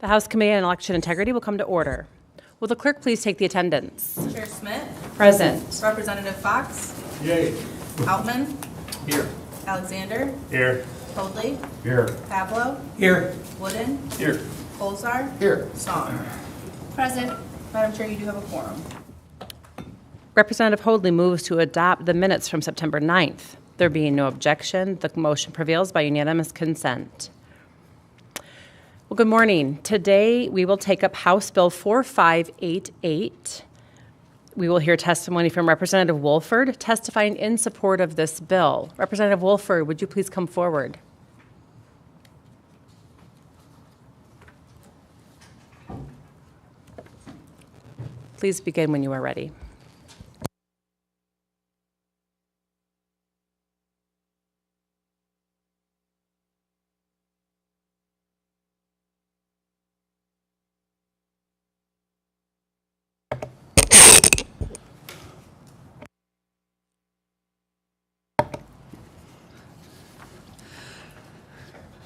The House Committee on Election Integrity will come to order. Will the clerk please take the attendance? Chair Smit. Present. Representative Fox. Yay. Outman. Here. Alexander. Here. Hoadley. Here. Pablo. Here. Wooden. Here. Colzar. Here. Song. Present. Madam Chair, you do have a quorum. Representative Hoadley moves to adopt the minutes from September 9th. There being no objection, the motion prevails by unanimous consent. Well, good morning. Today, we will take up House Bill 4588. We will hear testimony from Representative Woolford testifying in support of this bill. Representative Woolford, would you please come forward? Please begin when you are ready.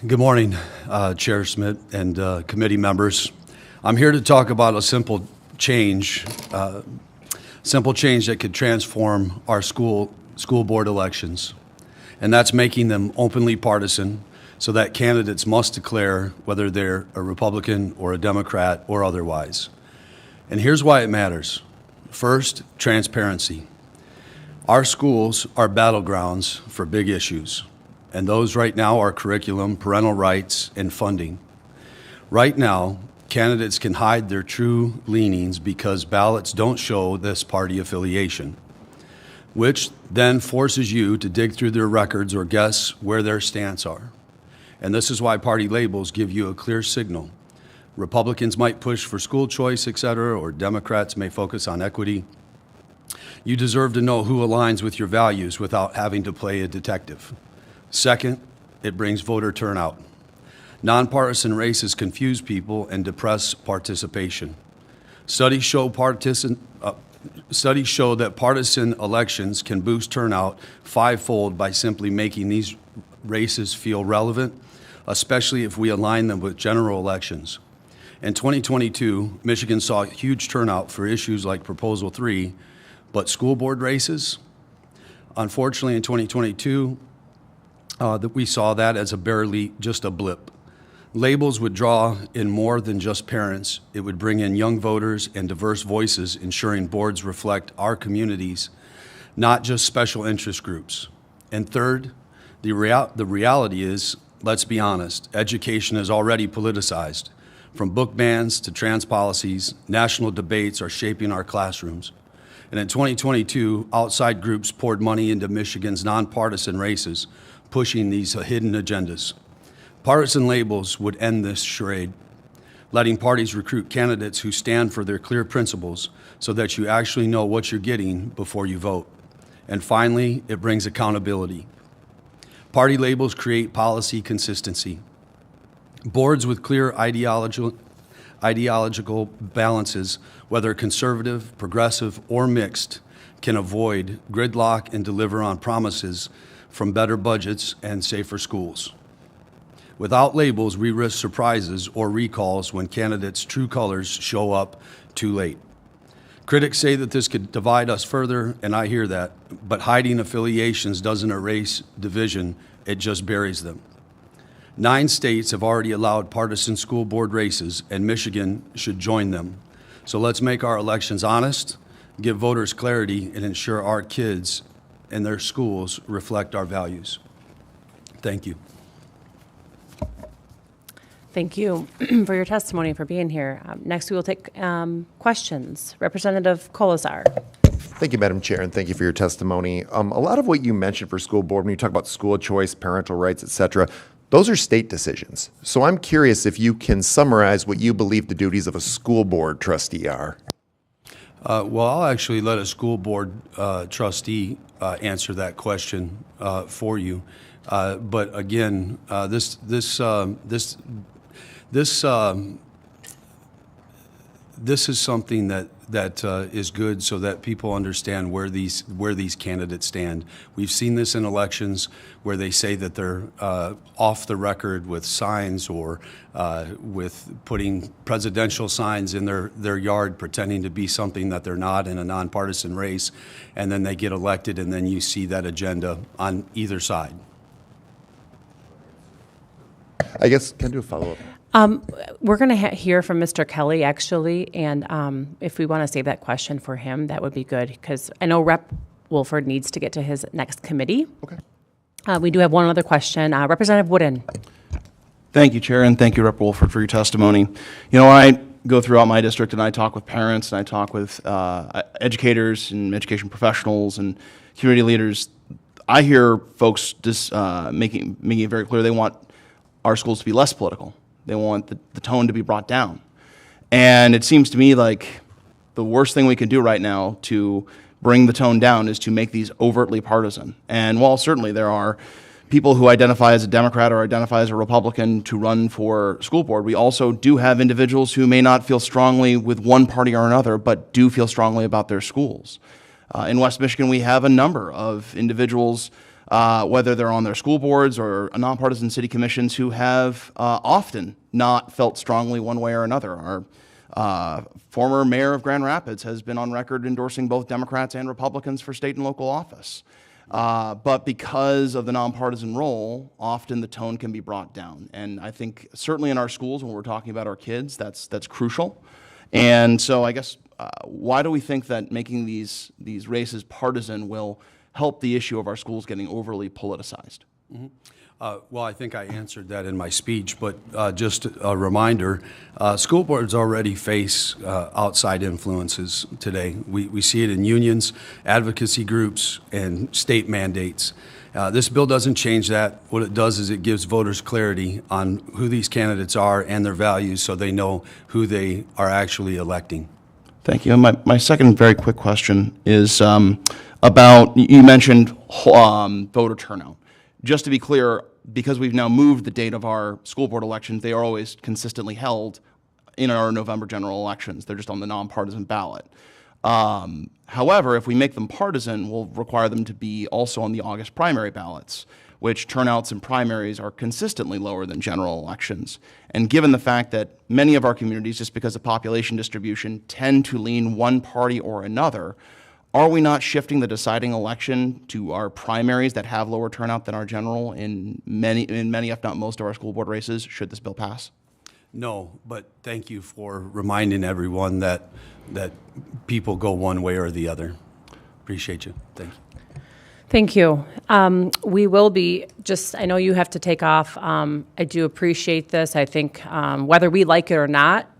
Good morning, Chair Smit and committee members. I'm here to talk about a simple change that could transform our school board elections, and that's making them openly partisan so that candidates must declare whether they're a Republican or a Democrat or otherwise. And here's why it matters. First, transparency. Our schools are battlegrounds for big issues. And those right now are curriculum, parental rights, and funding. Right now, candidates can hide their true leanings because ballots don't show this party affiliation, which then forces you to dig through their records or guess where their stance are. And this is why party labels give you a clear signal. Republicans might push for school choice, etc., or Democrats may focus on equity. You deserve to know who aligns with your values without having to play a detective. Second, it brings voter turnout. Nonpartisan races confuse people and depress participation. Studies show that partisan elections can boost turnout fivefold by simply making these races feel relevant, especially if we align them with general elections. In 2022, Michigan saw a huge turnout for issues like Proposal 3, but school board races, unfortunately in 2022, that we saw that as just a blip. Labels would draw in more than just parents. It would bring in young voters and diverse voices, ensuring boards reflect our communities, not just special interest groups. And third, the reality is, let's be honest, education is already politicized. From book bans to trans policies, national debates are shaping our classrooms. And in 2022, outside groups poured money into Michigan's nonpartisan races, pushing these hidden agendas. Partisan labels would end this charade, letting parties recruit candidates who stand for their clear principles so that you actually know what you're getting before you vote. And finally, it brings accountability. Party labels create policy consistency. Boards with clear ideological balances, whether conservative, progressive, or mixed, can avoid gridlock and deliver on promises from better budgets and safer schools. Without labels, we risk surprises or recalls when candidates' true colors show up too late. Critics say that this could divide us further, and I hear that, but hiding affiliations doesn't erase division, it just buries them. 9 states have already allowed partisan school board races, and Michigan should join them. So let's make our elections honest, give voters clarity, and ensure our kids and their schools reflect our values. Thank you. Thank you for your testimony and for being here. Next, we will take questions. Representative Colzar. Thank you, Madam Chair, and thank you for your testimony. A lot of what you mentioned for school board, when you talk about school choice, parental rights, et cetera, those are state decisions. So I'm curious if you can summarize what you believe the duties of a school board trustee are. Well, I'll actually let a school board trustee answer that question for you. But again, this is something that is good so that people understand where these candidates stand. We've seen this in elections where they say that they're off the record with signs or with putting presidential signs in their yard pretending to be something that they're not in a nonpartisan race, and then they get elected, and then you see that agenda on either side. I guess, can I do a follow-up? We're going to hear from Mr. Kelly, actually, and if we want to save that question for him, that would be good, because I know Rep. Woolford needs to get to his next committee. Okay. We do have one other question. Representative Wooden. Thank you, Chair, and thank you, Rep. Woolford, for your testimony. You know, I go throughout my district and I talk with parents and I talk with educators and education professionals and community leaders. I hear folks just making it very clear they want our schools to be less political. They want the tone to be brought down. And it seems to me like the worst thing we can do right now to bring the tone down is to make these overtly partisan. And while certainly there are people who identify as a Democrat or identify as a Republican to run for school board, we also do have individuals who may not feel strongly with one party or another, but do feel strongly about their schools. In West Michigan, we have a number of individuals, whether they're on their school boards or nonpartisan city commissions, who have often not felt strongly one way or another. Our former mayor of Grand Rapids has been on record endorsing both Democrats and Republicans for state and local office. But because of the nonpartisan role, often the tone can be brought down. And I think certainly in our schools, when we're talking about our kids, that's crucial. And so I guess why do we think that making these races partisan will help the issue of our schools getting overly politicized? Mm-hmm. Well, I think I answered that in my speech, but just a reminder, school boards already face outside influences today. We see it in unions, advocacy groups, and state mandates. This bill doesn't change that. What it does is it gives voters clarity on who these candidates are and their values so they know who they are actually electing. Thank you. And my second very quick question is about, you mentioned voter turnout. Just to be clear, because we've now moved the date of our school board elections, they are always consistently held in our November general elections. They're just on the nonpartisan ballot. However, if we make them partisan, we'll require them to be also on the August primary ballots, which turnouts in primaries are consistently lower than general elections. And given the fact that many of our communities, just because of population distribution, tend to lean one party or another, are we not shifting the deciding election to our primaries that have lower turnout than our general in many, if not most, of our school board races, should this bill pass? No, but thank you for reminding everyone that people go one way or the other. Appreciate you. Thank you. Thank you. We will be I know you have to take off. I do appreciate this. I think whether we like it or not,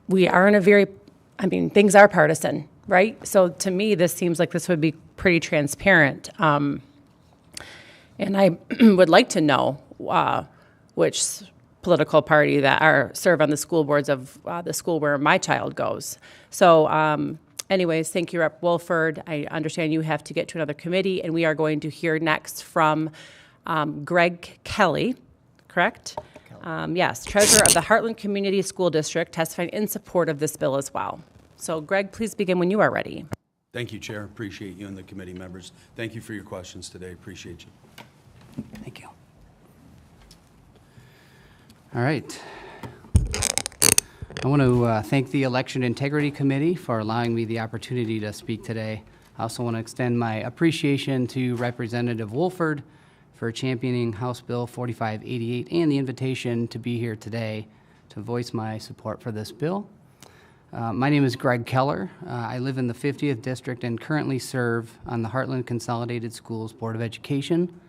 we are in things are partisan, right? So to me, this seems like this would be pretty transparent. And I would like to know which political party that serve on the school boards of the school where my child goes. So anyways, thank you, Rep. Woolford. I understand you have to get to another committee, and we are going to hear next from Greg Kelly, correct? Yes, treasurer of the Heartland Community School District, testifying in support of this bill as well. So Greg, please begin when you are ready. Thank you, Chair. Appreciate you and the committee members. Thank you for your questions today. Appreciate you. Thank you. All right. I want to thank the Election Integrity Committee for allowing me the opportunity to speak today. I also want to extend my appreciation to Representative Woolford for championing House Bill 4588 and the invitation to be here today to voice my support for this bill. My name is Greg Keller. I live in the 50th District and currently serve on the Heartland Consolidated Schools Board of Education.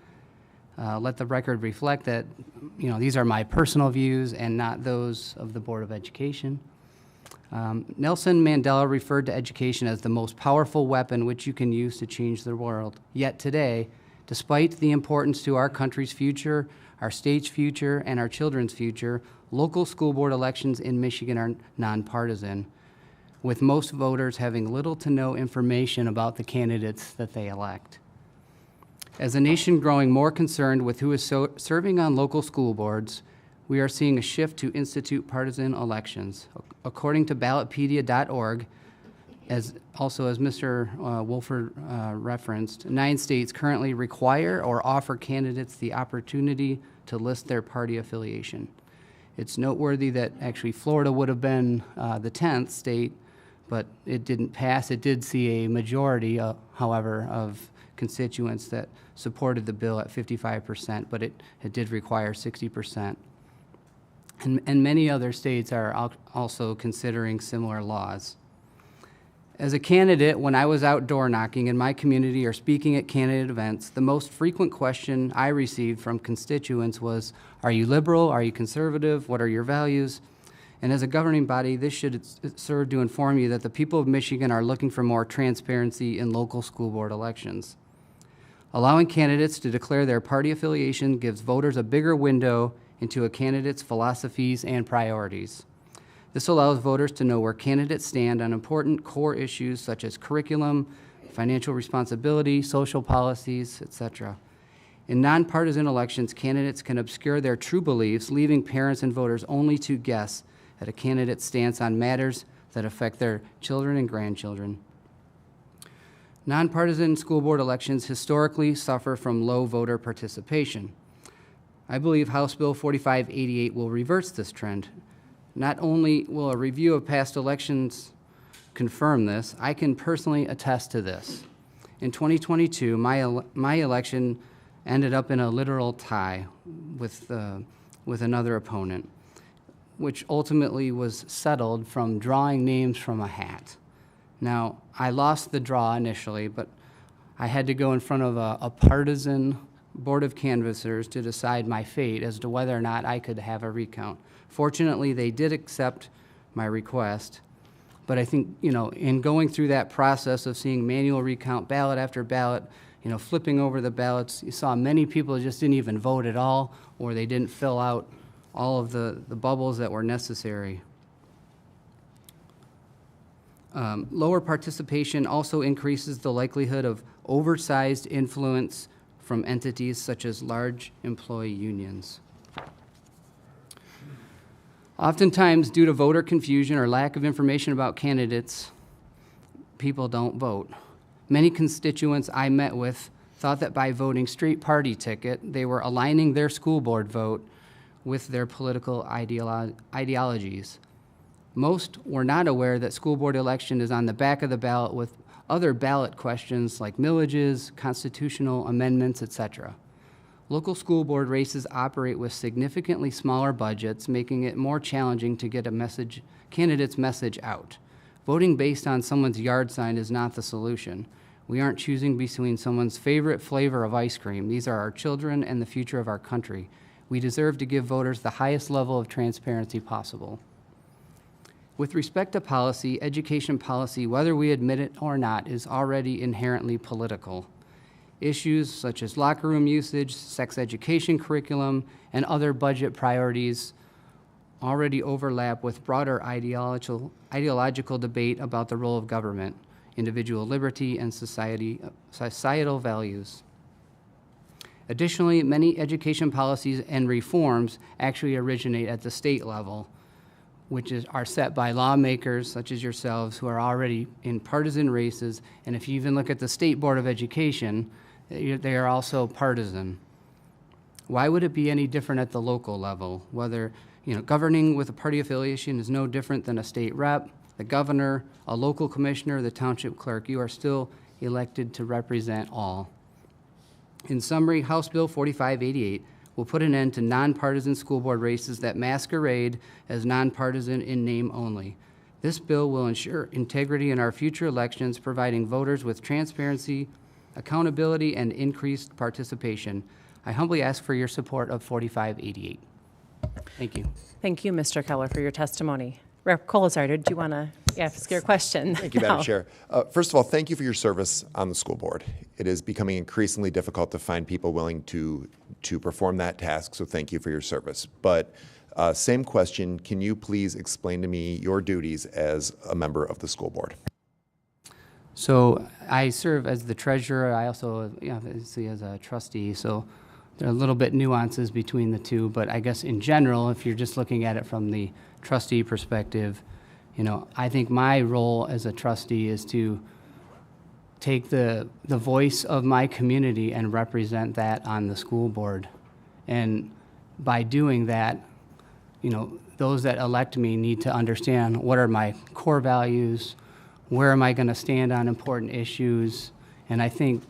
Let the record reflect that, these are my personal views and not those of the Board of Education. Nelson Mandela referred to education as the most powerful weapon which you can use to change the world. Yet today, despite the importance to our country's future, our state's future, and our children's future, local school board elections in Michigan are nonpartisan, with most voters having little to no information about the candidates that they elect. As a nation growing more concerned with who is serving on local school boards, we are seeing a shift to institute partisan elections. According to ballotpedia.org, As Mr. Woolford referenced, 9 states currently require or offer candidates the opportunity to list their party affiliation. It's noteworthy that actually Florida would have been the 10th state, but it didn't pass. It did see a majority, however, of constituents that supported the bill at 55%, but it did require 60%. And many other states are also considering similar laws. As a candidate, when I was out door knocking in my community or speaking at candidate events, the most frequent question I received from constituents was, are you liberal? Are you conservative? What are your values? And as a governing body, this should serve to inform you that the people of Michigan are looking for more transparency in local school board elections. Allowing candidates to declare their party affiliation gives voters a bigger window into a candidate's philosophies and priorities. This allows voters to know where candidates stand on important core issues such as curriculum, financial responsibility, social policies, etc. In nonpartisan elections, candidates can obscure their true beliefs, leaving parents and voters only to guess at a candidate's stance on matters that affect their children and grandchildren. Nonpartisan school board elections historically suffer from low voter participation. I believe House Bill 4588 will reverse this trend. Not only will a review of past elections confirm this, I can personally attest to this. In 2022, my election ended up in a literal tie with another opponent, which ultimately was settled from drawing names from a hat. Now, I lost the draw initially, but I had to go in front of a partisan board of canvassers to decide my fate as to whether or not I could have a recount. Fortunately, they did accept my request, but I think, in going through that process of seeing manual recount, ballot after ballot, flipping over the ballots, you saw many people just didn't even vote at all, or they didn't fill out all of the bubbles that were necessary. Lower participation also increases the likelihood of oversized influence from entities such as large employee unions. Oftentimes, due to voter confusion or lack of information about candidates, people don't vote. Many constituents I met with thought that by voting straight party ticket, they were aligning their school board vote with their political ideologies. Most were not aware that school board election is on the back of the ballot with other ballot questions like millages, constitutional amendments, etc. Local school board races operate with significantly smaller budgets, making it more challenging to get a candidate's message out. Voting based on someone's yard sign is not the solution. We aren't choosing between someone's favorite flavor of ice cream. These are our children and the future of our country. We deserve to give voters the highest level of transparency possible. With respect to policy, education policy, whether we admit it or not, is already inherently political. Issues such as locker room usage, sex education curriculum, and other budget priorities already overlap with broader ideological debate about the role of government, individual liberty, and societal values. Additionally, many education policies and reforms actually originate at the state level, which are set by lawmakers such as yourselves who are already in partisan races. And if you even look at the State Board of Education, they are also partisan. Why would it be any different at the local level? Whether, governing with a party affiliation is no different than a state rep, the governor, a local commissioner, the township clerk. You are still elected to represent all. In summary, House Bill 4588 will put an end to nonpartisan school board races that masquerade as nonpartisan in name only. This bill will ensure integrity in our future elections, providing voters with transparency, accountability, and increased participation. I humbly ask for your support of 4588. Thank you. Thank you, Mr. Keller, for your testimony. Rep. Colasar, did you want to ask your question? Thank you, Madam Chair. First of all, thank you for your service on the school board. It is becoming increasingly difficult to find people willing to perform that task, so thank you for your service. But same question, can you please explain to me your duties as a member of the school board? So I serve as the treasurer. I also obviously as a trustee, so there are a little bit nuances between the two, but I guess in general, if you're just looking at it from the trustee perspective, I think my role as a trustee is to take the voice of my community and represent that on the school board. And by doing that, those that elect me need to understand what are my core values, where am I going to stand on important issues, and I think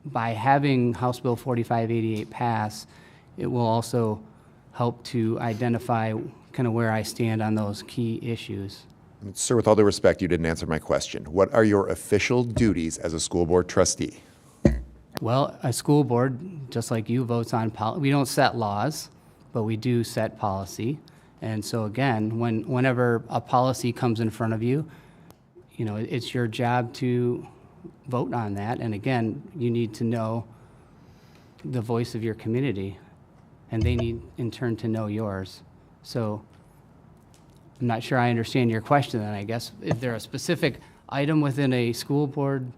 by having House Bill 4588 pass, it will also help to identify kind of where I stand on those key issues. Sir, with all due respect, you didn't answer my question. What are your official duties as a school board trustee? Well, a school board, just like you, votes on policy. We don't set laws, but we do set policy. And so again, whenever a policy comes in front of you, it's your job to vote on that. And again, you need to know the voice of your community, and they need in turn to know yours. So I'm not sure I understand your question then, I guess. Is there a specific item within a school board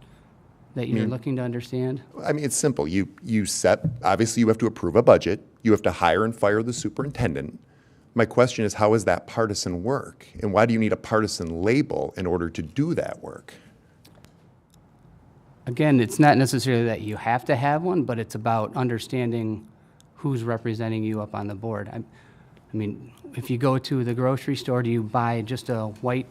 that you're looking to understand? I mean, it's simple. You set, obviously you have to approve a budget. You have to hire and fire the superintendent. My question is, how is that partisan work? And why do you need a partisan label in order to do that work? Again, it's not necessarily that you have to have one, but it's about understanding who's representing you up on the board. I mean, if you go to the grocery store, do you buy just a white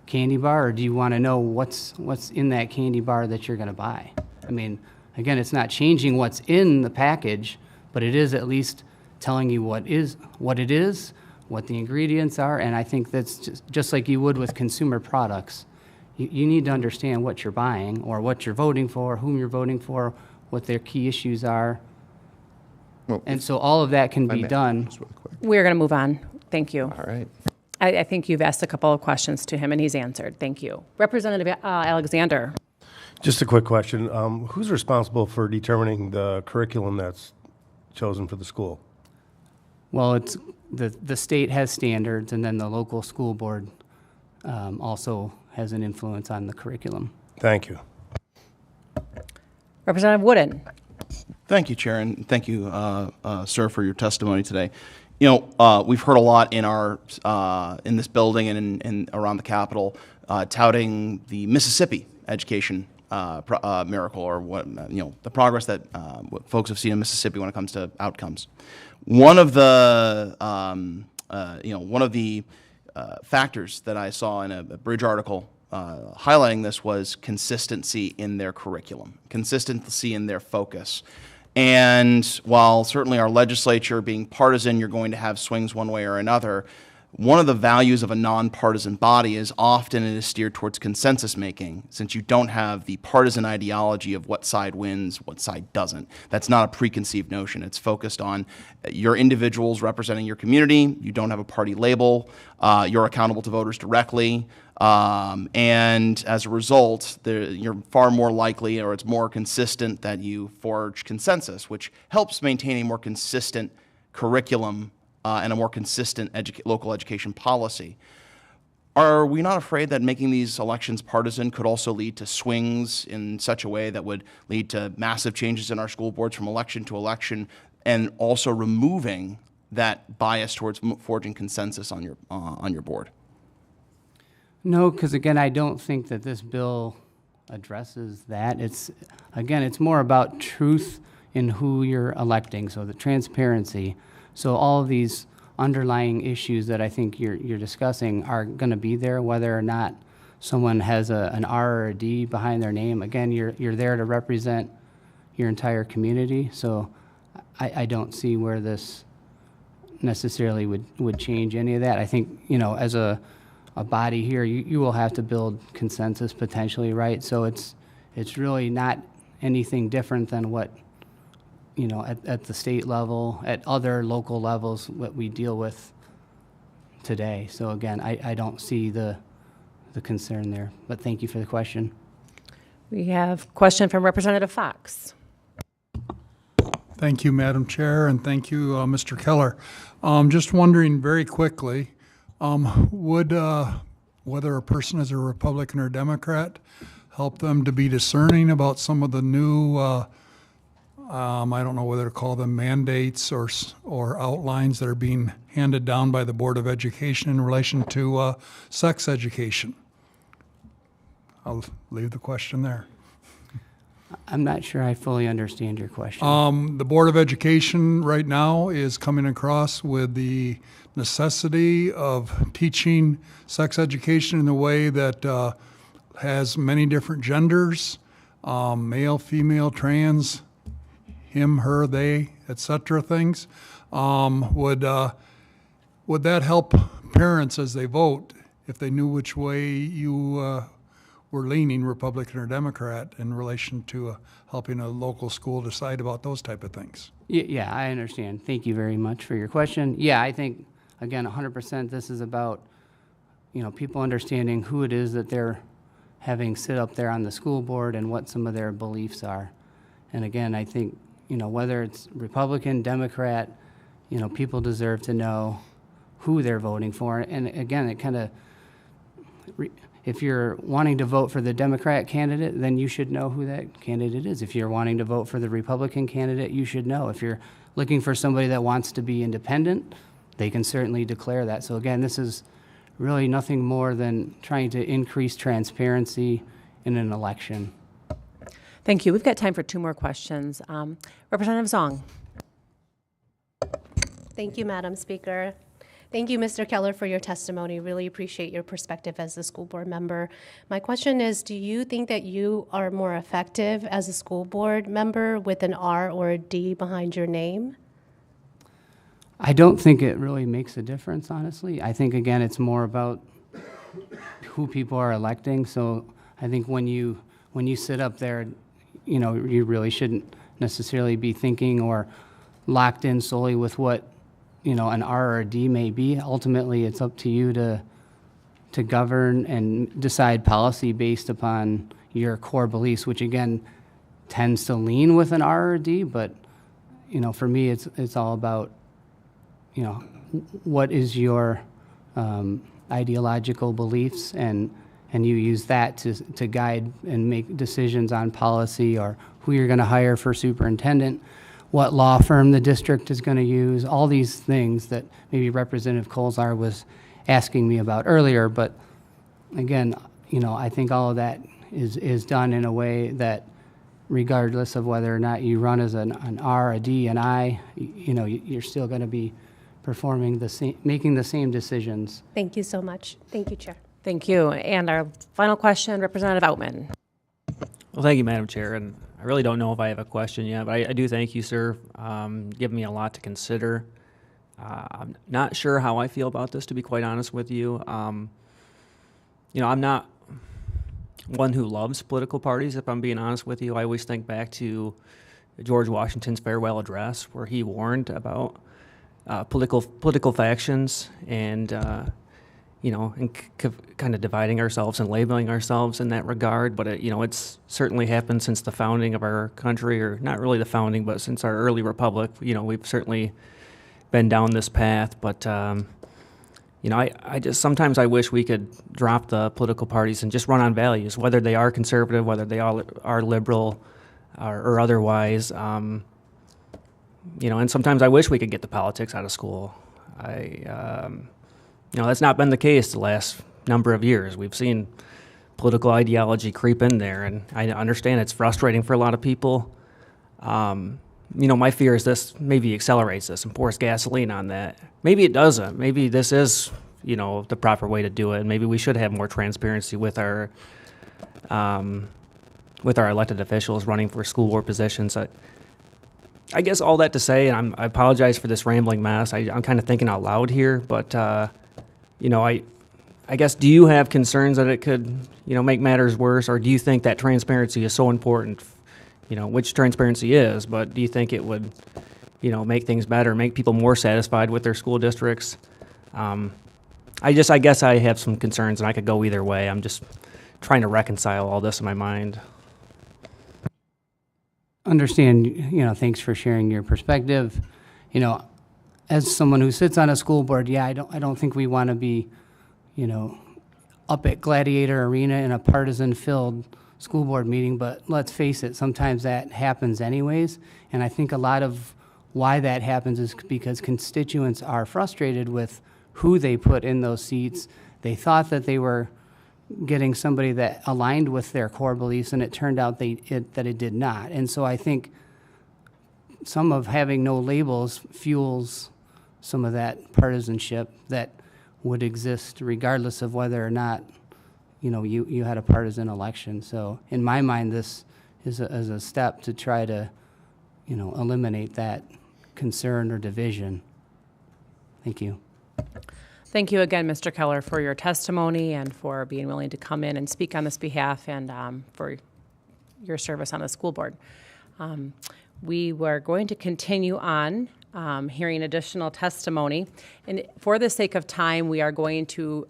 candy bar, or do you want to know what's in that candy bar that you're going to buy? I mean, again, it's not changing what's in the package, but it is at least telling you what it is, what the ingredients are, and I think that's just like you would with consumer products. You need to understand what you're buying, or what you're voting for, whom you're voting for, what their key issues are. Well, and so all of that can be done. Just really quick. We're going to move on. Thank you. All right. I think you've asked a couple of questions to him, and he's answered. Thank you. Representative Alexander. Just a quick question. Who's responsible for determining the curriculum that's chosen for the school? Well, it's the state has standards, and then the local school board also has an influence on the curriculum. Thank you. Representative Wooden. Thank you, Chair, and thank you, sir, for your testimony today. We've heard a lot in this building and around the Capitol touting the Mississippi education miracle, or the progress that what folks have seen in Mississippi when it comes to outcomes. One of the factors that I saw in a Bridge article highlighting this was consistency in their curriculum, consistency in their focus. And while certainly our legislature being partisan, you're going to have swings one way or another, one of the values of a nonpartisan body is often it is steered towards consensus making, since you don't have the partisan ideology of what side wins, what side doesn't. That's not a preconceived notion. It's focused on your individuals representing your community. You don't have a party label. You're accountable to voters directly. And as a result, you're far more likely, or it's more consistent, that you forge consensus, which helps maintain a more consistent curriculum and a more consistent local education policy. Are we not afraid that making these elections partisan could also lead to swings in such a way that would lead to massive changes in our school boards from election to election, and also removing that bias towards forging consensus on your board? No, because again, I don't think that this bill addresses that. It's more about truth in who you're electing, so the transparency. So all of these underlying issues that I think you're discussing are going to be there, whether or not someone has an R or a D behind their name. Again, you're there to represent your entire community. So I don't see where this necessarily would change any of that. I think, as a body here, you will have to build consensus potentially, right? So it's really not anything different than what, at the state level, at other local levels, what we deal with today. So again, I don't see the concern there, but thank you for the question. We have a question from Representative Fox. Thank you, Madam Chair, and thank you, Mr. Keller. Just wondering very quickly, would whether a person is a Republican or Democrat help them to be discerning about some of the new I don't know whether to call them mandates or outlines that are being handed down by the Board of Education in relation to sex education. I'll leave the question there. I'm not sure I fully understand your question. The Board of Education right now is coming across with the necessity of teaching sex education in a way that has many different genders, male, female, trans, him, her, they, etc. things. Would that help parents as they vote if they knew which way you were leaning, Republican or Democrat, in relation to helping a local school decide about those type of things? Yeah, I understand. Thank you very much for your question. Yeah, I think, again, 100% this is about, people understanding who it is that they're having sit up there on the school board and what some of their beliefs are. And again, I think, whether it's Republican, Democrat, people deserve to know who they're voting for. And again, it kind of, if you're wanting to vote for the Democrat candidate, then you should know who that candidate is. If you're wanting to vote for the Republican candidate, you should know. If you're looking for somebody that wants to be independent, they can certainly declare that. So again, this is really nothing more than trying to increase transparency in an election. Thank you. We've got time for 2 more questions. Representative Zong. Thank you, Madam Speaker. Thank you, Mr. Keller, for your testimony. Really appreciate your perspective as a school board member. My question is, do you think that you are more effective as a school board member with an R or a D behind your name? I don't think it really makes a difference, honestly. I think, again, it's more about who people are electing. So I think when you sit up there, you really shouldn't necessarily be thinking or locked in solely with what, an R or a D may be. Ultimately, it's up to you to govern and decide policy based upon your core beliefs, which again tends to lean with an R or a D. But for me, it's all about what is your ideological beliefs, and you use that to guide and make decisions on policy or who you're going to hire for superintendent, what law firm the district is going to use, all these things that maybe Representative Colzar was asking me about earlier. But again, I think all of that is done in a way that regardless of whether or not you run as an R, a D, an I, you're still going to be performing making the same decisions. Thank you so much. Thank you, Chair. Thank you. And our final question, Representative Outman. Well, thank you, Madam Chair. And I really don't know if I have a question yet, but I do thank you, sir. Giving me a lot to consider. I'm not sure how I feel about this, to be quite honest with you. I'm not one who loves political parties, if I'm being honest with you. I always think back to George Washington's farewell address, where he warned about political factions and kind of dividing ourselves and labeling ourselves in that regard. But it's certainly happened since the founding of our country, or not really the founding, but since our early republic. We've certainly been down this path. But I just sometimes I wish we could drop the political parties and just run on values, whether they are conservative, whether they are liberal, or otherwise. And sometimes I wish we could get the politics out of school. That's not been the case the last number of years. We've seen political ideology creep in there, and I understand it's frustrating for a lot of people. My fear is this maybe accelerates this and pours gasoline on that. Maybe it doesn't. Maybe this is, the proper way to do it, and maybe we should have more transparency with our elected officials running for school board positions. I guess all that to say, and I apologize for this rambling mess. I'm kind of thinking out loud here, but I guess, do you have concerns that it could, make matters worse, or do you think that transparency is so important? Which transparency is, but do you think it would, make things better, make people more satisfied with their school districts? I guess I have some concerns, and I could go either way. I'm just trying to reconcile all this in my mind. Understand, thanks for sharing your perspective. As someone who sits on a school board, I don't think we want to be, up at Gladiator Arena in a partisan-filled school board meeting, but let's face it, sometimes that happens anyways. And I think a lot of why that happens is because constituents are frustrated with who they put in those seats. They thought that they were getting somebody that aligned with their core beliefs, and it turned out that it did not. And so I think some of having no labels fuels some of that partisanship that would exist regardless of whether or not, you know, you had a partisan election. So in my mind, this is a step to try to, you know, eliminate that concern or division. Thank you. Thank you again, Mr. Keller, for your testimony and for being willing to come in and speak on this behalf, and for your service on the school board. We were going to continue on hearing additional testimony. And for the sake of time, we are going to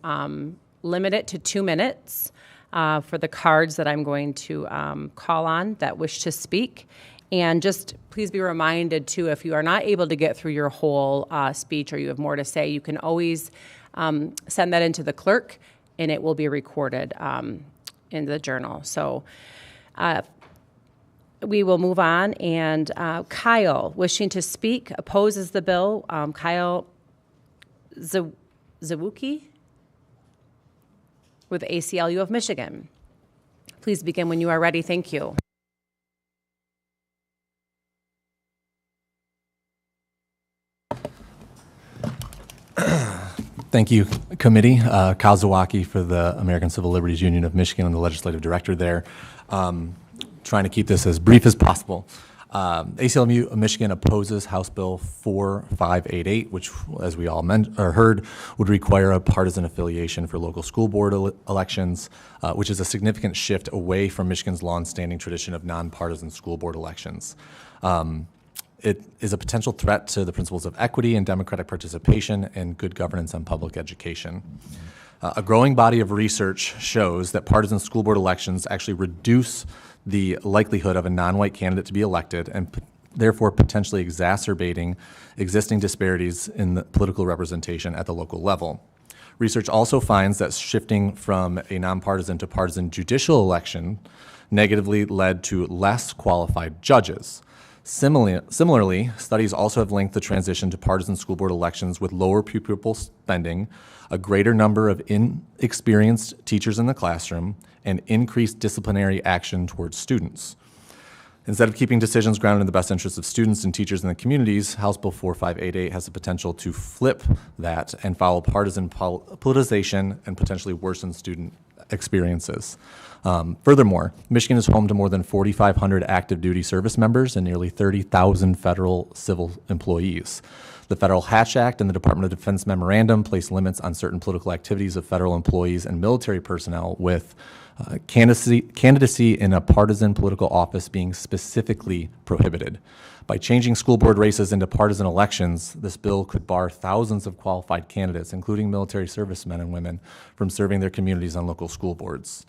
limit it to 2 minutes for the cards that I'm going to call on that wish to speak. And just please be reminded, too, if you are not able to get through your whole speech or you have more to say, you can always send that into the clerk, and it will be recorded in the journal. So we will move on. And Kyle, wishing to speak, opposes the bill. Kyle Zawuki with ACLU of Michigan. Please begin when you are ready. Thank you. Thank you, committee. Kyle Zawaki for the American Civil Liberties Union of Michigan. I'm the legislative director there. Trying to keep this as brief as possible. ACLU of Michigan opposes House Bill 4588, which, as we all heard, would require a partisan affiliation for local school board elections, which is a significant shift away from Michigan's long-standing tradition of nonpartisan school board elections. It is a potential threat to the principles of equity and democratic participation and good governance and public education. A growing body of research shows that partisan school board elections actually reduce the likelihood of a non-white candidate to be elected, and therefore potentially exacerbating existing disparities in the political representation at the local level. Research also finds that shifting from a nonpartisan to partisan judicial election negatively led to less qualified judges. Similarly, studies also have linked the transition to partisan school board elections with lower pupil spending, a greater number of inexperienced teachers in the classroom, and increased disciplinary action towards students. Instead of keeping decisions grounded in the best interests of students and teachers in the communities, House Bill 4588 has the potential to flip that and follow partisan politicization and potentially worsen student experiences. Furthermore, Michigan is home to more than 4,500 active duty service members and nearly 30,000 federal civil employees. The Federal Hatch Act and the Department of Defense Memorandum place limits on certain political activities of federal employees and military personnel, with candidacy in a partisan political office being specifically prohibited. By changing school board races into partisan elections, this bill could bar thousands of qualified candidates, including military servicemen and women, from serving their communities on local school boards.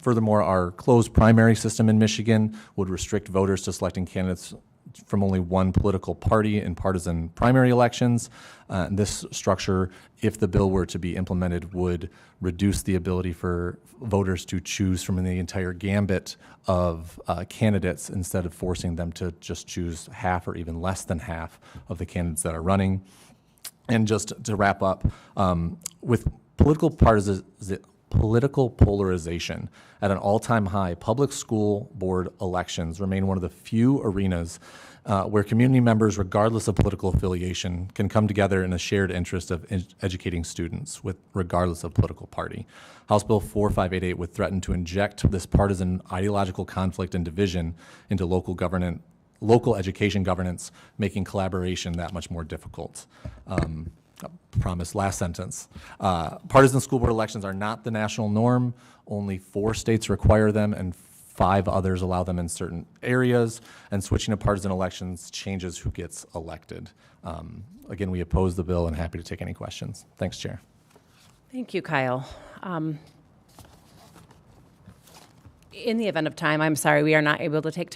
Furthermore, our closed primary system in Michigan would restrict voters to selecting candidates from only one political party in partisan primary elections. This structure, if the bill were to be implemented, would reduce the ability for voters to choose from the entire gambit of candidates, instead of forcing them to just choose half or even less than half of the candidates that are running. And just to wrap up, with political polarization at an all-time high, public school board elections remain one of the few arenas where community members, regardless of political affiliation, can come together in a shared interest of educating students, regardless of political party. House Bill 4588 would threaten to inject this partisan ideological conflict and division into local education governance, making collaboration that much more difficult. Promise, last sentence. Partisan school board elections are not the national norm. Only 4 states require them, and 5 others allow them in certain areas. And switching to partisan elections changes who gets elected. Again, we oppose the bill and happy to take any questions. Thanks, Chair. Thank you, Kyle. In the event of time, I'm sorry, we are not able to take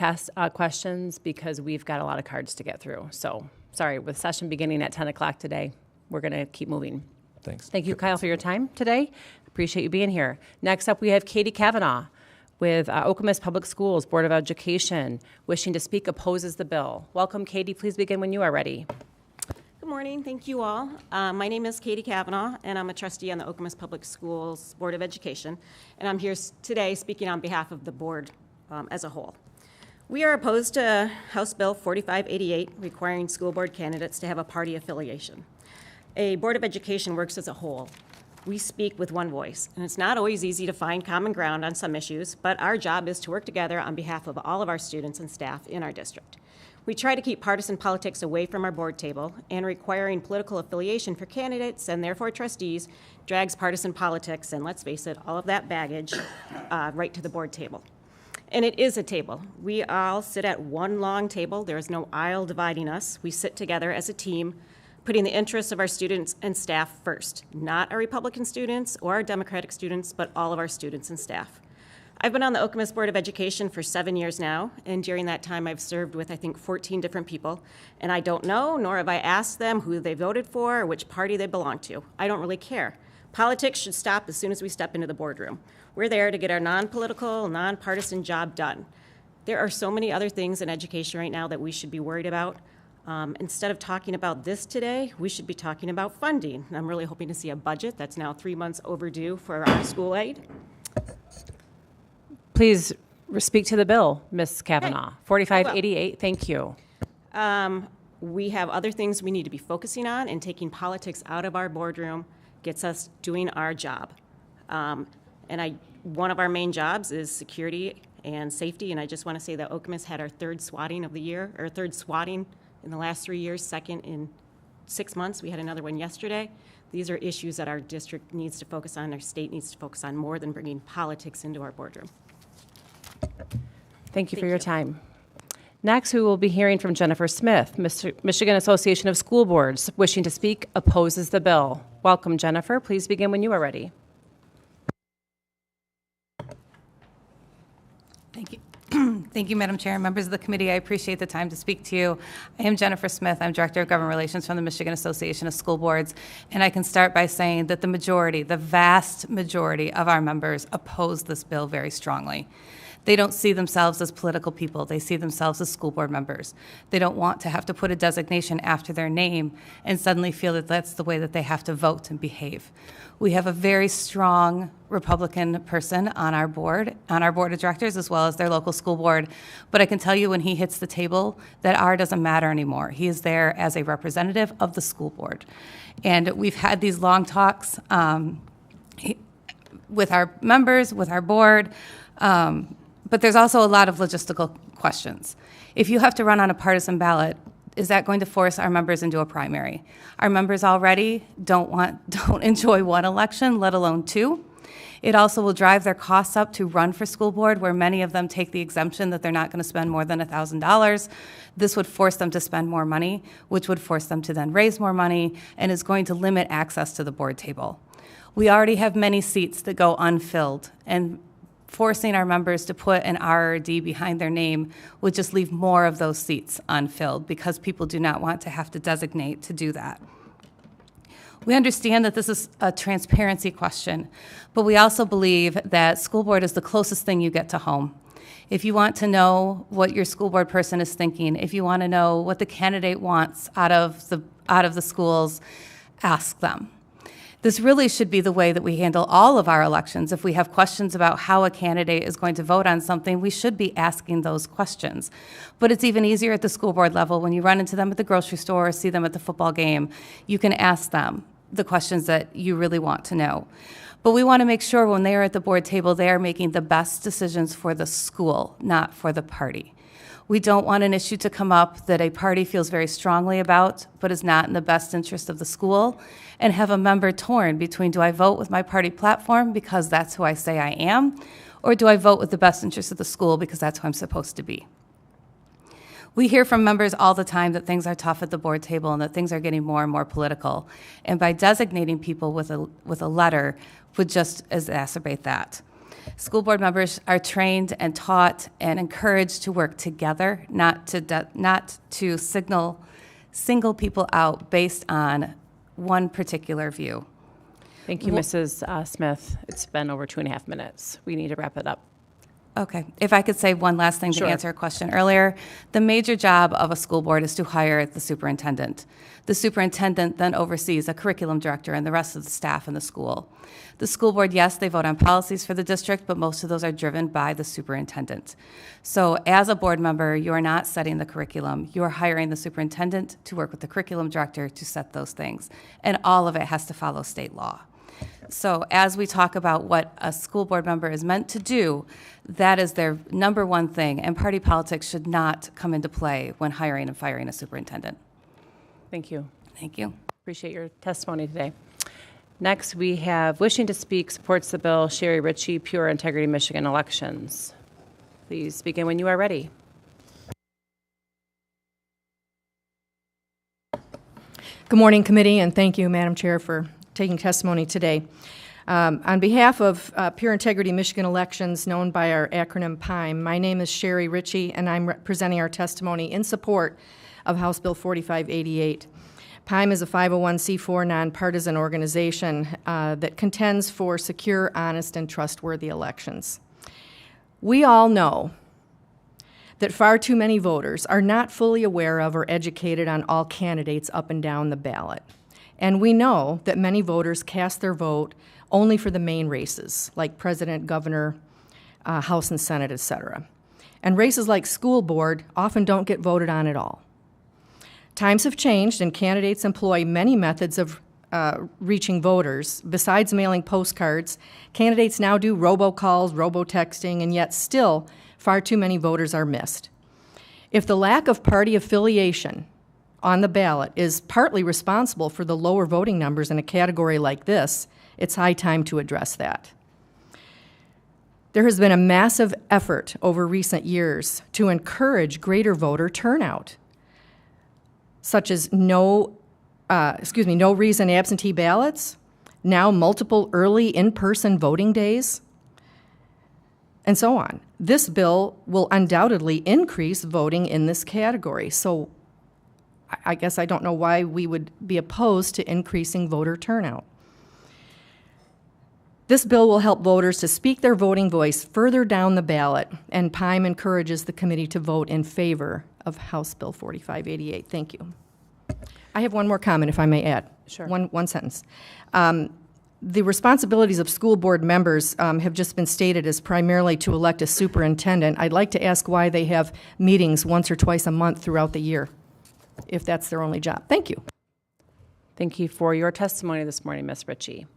questions because we've got a lot of cards to get through. So, sorry, with session beginning at 10 o'clock today, we're going to keep moving. Thanks. Thank you, Kyle, for your time today. Appreciate you being here. Next up, we have Katie Kavanaugh with Okemos Public Schools Board of Education, wishing to speak, opposes the bill. Welcome, Katie. Please begin when you are ready. Good morning. Thank you all. My name is Katie Kavanaugh, and I'm a trustee on the Okemos Public Schools Board of Education, and I'm here today speaking on behalf of the board as a whole. We are opposed to House Bill 4588, requiring school board candidates to have a party affiliation. A Board of Education works as a whole. We speak with one voice, and it's not always easy to find common ground on some issues, but our job is to work together on behalf of all of our students and staff in our district. We try to keep partisan politics away from our board table, and requiring political affiliation for candidates and therefore trustees drags partisan politics, and let's face it, all of that baggage right to the board table. And it is a table. We all sit at one long table. There is no aisle dividing us. We sit together as a team, putting the interests of our students and staff first, not our Republican students or our Democratic students, but all of our students and staff. I've been on the Okemos Board of Education for 7 years now, and during that time I've served with, I think, 14 different people, and I don't know, nor have I asked them who they voted for or which party they belong to. I don't really care. Politics should stop as soon as we step into the boardroom. We're there to get our non-political, non-partisan job done. There are so many other things in education right now that we should be worried about. Instead of talking about this today, we should be talking about funding. I'm really hoping to see a budget that's now 3 months overdue for our school aid. Please speak to the bill, Ms. Kavanaugh. 4588, thank you. We have other things we need to be focusing on, and taking politics out of our boardroom gets us doing our job. One of our main jobs is security and safety, and I just want to say that Okemos had our third swatting of the year, or third swatting in the last 3 years, second in 6 months. We had another one yesterday. These are issues that our district needs to focus on, our state needs to focus on, more than bringing politics into our boardroom. Thank you for your time. Next, we will be hearing from Jennifer Smith, Michigan Association of School Boards, wishing to speak, opposes the bill. Welcome, Jennifer. Please begin when you are ready. Thank you. Thank you, Madam Chair and members of the committee. I appreciate the time to speak to you. I am Jennifer Smith. I'm Director of Government Relations from the Michigan Association of School Boards. And I can start by saying that the vast majority of our members oppose this bill very strongly. They don't see themselves as political people. They see themselves as school board members. They don't want to have to put a designation after their name and suddenly feel that that's the way that they have to vote and behave. We have a very strong Republican person on our board of directors, as well as their local school board. But I can tell you when he hits the table that R doesn't matter anymore. He is there as a representative of the school board. And we've had these long talks with our members, with our board, but there's also a lot of logistical questions. If you have to run on a partisan ballot, is that going to force our members into a primary? Our members already don't enjoy one election, let alone two. It also will drive their costs up to run for school board, where many of them take the exemption that they're not going to spend more than $1,000. This would force them to spend more money, which would force them to then raise more money, and is going to limit access to the board table. We already have many seats that go unfilled, and forcing our members to put an R or D behind their name would just leave more of those seats unfilled, because people do not want to have to designate to do that. We understand that this is a transparency question, but we also believe that school board is the closest thing you get to home. If you want to know what your school board person is thinking, if you want to know what the candidate wants out of the schools, ask them. This really should be the way that we handle all of our elections. If we have questions about how a candidate is going to vote on something, we should be asking those questions. But it's even easier at the school board level. When you run into them at the grocery store or see them at the football game, you can ask them the questions that you really want to know. But we want to make sure when they are at the board table, they are making the best decisions for the school, not for the party. We don't want an issue to come up that a party feels very strongly about, but is not in the best interest of the school, and have a member torn between, do I vote with my party platform because that's who I say I am, or do I vote with the best interest of the school because that's who I'm supposed to be? We hear from members all the time that things are tough at the board table and that things are getting more and more political. And by designating people with a letter would just exacerbate that. School board members are trained and taught and encouraged to work together, not to single people out based on one particular view. Thank you, Mrs. Smith. It's been over 2.5 minutes. We need to wrap it up. Okay, if I could say one last thing Sure. to answer a question earlier. The major job of a school board is to hire the superintendent. The superintendent then oversees a curriculum director and the rest of the staff in the school. The school board, yes, they vote on policies for the district, but most of those are driven by the superintendent. So as a board member, you're not setting the curriculum. You're hiring the superintendent to work with the curriculum director to set those things. And all of it has to follow state law. So as we talk about what a school board member is meant to do, that is their number one thing, and party politics should not come into play when hiring and firing a superintendent. Thank you. Thank you. Appreciate your testimony today. Next, we have wishing to speak supports the bill, Sherry Ritchie, Pure Integrity Michigan Elections. Please begin when you are ready. Good morning, committee, and thank you, Madam Chair, for taking testimony today. On behalf of Pure Integrity Michigan Elections, known by our acronym PIME, my name is Sherry Ritchie, and I'm presenting our testimony in support of House Bill 4588. PIME is a 501c4 nonpartisan organization that contends for secure, honest, and trustworthy elections. We all know that far too many voters are not fully aware of or educated on all candidates up and down the ballot. And we know that many voters cast their vote only for the main races, like president, governor, House and Senate, etc. And races like school board often don't get voted on at all. Times have changed, and candidates employ many methods of reaching voters. Besides mailing postcards, candidates now do robocalls, robotexting, and yet still far too many voters are missed. If the lack of party affiliation on the ballot is partly responsible for the lower voting numbers in a category like this, it's high time to address that. There has been a massive effort over recent years to encourage greater voter turnout, such as no reason absentee ballots, now multiple early in-person voting days, and so on. This bill will undoubtedly increase voting in this category, so I guess I don't know why we would be opposed to increasing voter turnout. This bill will help voters to speak their voting voice further down the ballot, and PIME encourages the committee to vote in favor of House Bill 4588. Thank you. I have one more comment, if I may add. Sure. One sentence. The responsibilities of school board members have just been stated as primarily to elect a superintendent. I'd like to ask why they have meetings once or twice a month throughout the year, if that's their only job. Thank you. Thank you for your testimony this morning, Ms. Ritchie.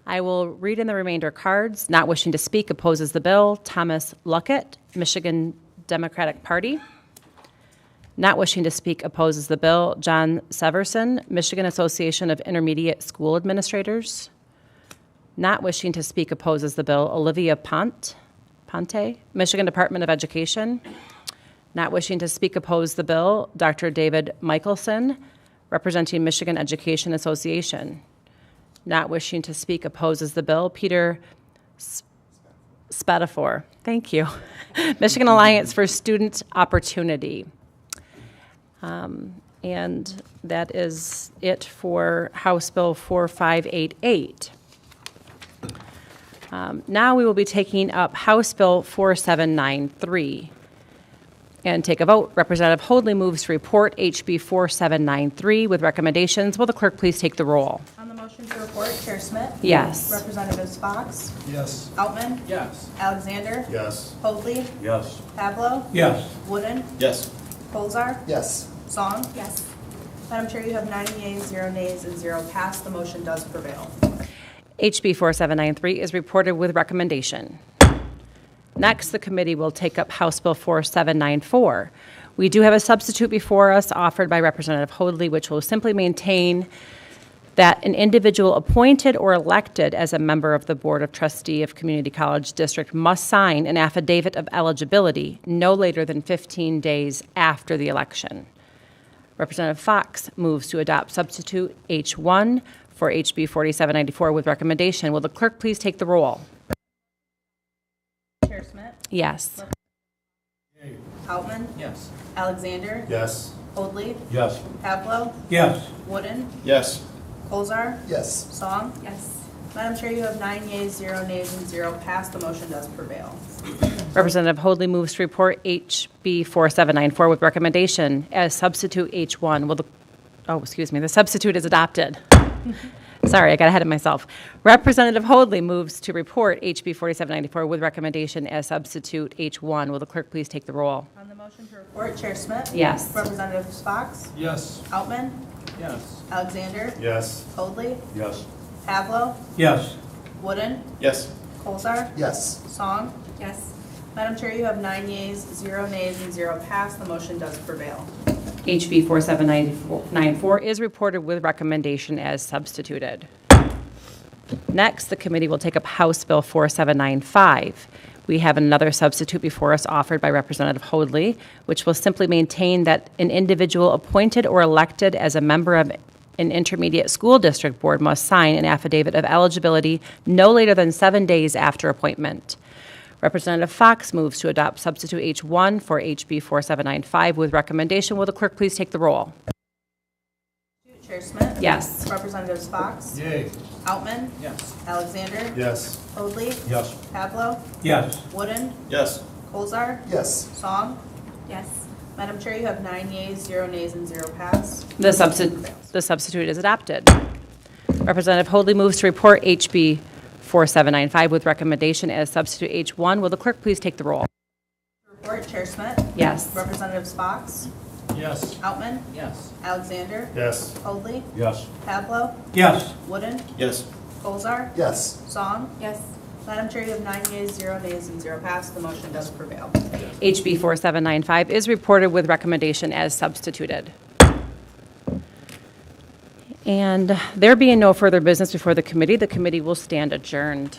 I will read in the remainder cards. Not wishing to speak, opposes the bill, Thomas Luckett, Michigan Democratic Party. Not wishing to speak, opposes the bill, John Severson, Michigan Association of Intermediate School Administrators. Not wishing to speak, opposes the bill, Olivia Ponte, Michigan Department of Education. Not wishing to speak, oppose the bill, Dr. David Michelson, representing Michigan Education Association. Not wishing to speak, opposes the bill, Peter Spatafor. Thank you. Michigan Alliance for Student Opportunity. And that is it for House Bill 4588. Now we will be taking up House Bill 4793 and take a vote. Representative Hoadley moves to report HB 4793 with recommendations. Will the clerk please take the roll? On the motion to report, Chair Smit? Yes. Representatives Fox? Yes. Altman? Yes. Alexander? Yes. Hoadley? Yes. Pavlo? Yes. Wooden? Yes. Colzar? Yes. Song? Yes. Madam Chair, you have 9 yeas, 0 nays, and 0 passed. The motion does prevail. HB 4793 is reported with recommendation. Next, the committee will take up House Bill 4794. We do have a substitute before us offered by Representative Hoadley, which will simply maintain that an individual appointed or elected as a member of the Board of Trustee of Community College District must sign an affidavit of eligibility no later than 15 days after the election. Representative Fox moves to adopt substitute H1 for HB 4794 with recommendation. Will the clerk please take the roll? Chair Smit? Yes. Altman? Yes. Alexander? Yes. Hoadley? Yes. Pavlo? Yes. Wooden? Yes. Colzar? Yes. Song? Yes. Madam Chair, you have 9 yeas, 0 nays, and 0 passed. The motion does prevail. Representative Hoadley moves to report HB 4794 with recommendation as substitute H1. The substitute is adopted. Sorry, I got ahead of myself. Representative Hoadley moves to report HB 4794 with recommendation as substitute H1. Will the clerk please take the roll? On the motion to report, Chair Smit? Yes. Representatives Fox? Yes. Outman? Yes. Alexander? Yes. Hoadley? Yes. Pavlo? Yes. Wooden? Yes. Colzar? Yes. Song? Yes. Madam Chair, you have 9 yeas, 0 nays, and 0 passed. The motion does prevail. HB 4794 is reported with recommendation as substituted. Next, the committee will take up House Bill 4795. We have another substitute before us offered by Representative Hoadley, which will simply maintain that an individual appointed or elected as a member of an intermediate school district board must sign an affidavit of eligibility no later than 7 days after appointment. Representative Fox moves to adopt substitute H1 for HB 4795 with recommendation. Will the clerk please take the roll? Chair Smit? Yes. Representatives Fox? Yay. Outman? Yes. Alexander? Yes. Hoadley? Yes. Pavlo? Yes. Wooden? Yes. Colzar? Yes. Song? Yes. Madam Chair, you have 9 yeas, 0 nays, and 0 passed. The substitute is adopted. Representative Hoadley moves to report HB 4795 with recommendation as substitute H1. Will the clerk please take the roll? Report, Chair Smit? Yes. Representatives Fox? Yes. Outman? Yes. Alexander? Yes. Hoadley? Yes. Pavlo? Yes. Wooden? Yes. Colzar? Yes. Song? Yes. Madam Chair, you have 9 yeas, 0 nays, and 0 passed. The motion does prevail. HB 4795 is reported with recommendation as substituted. And there being no further business before the committee will stand adjourned.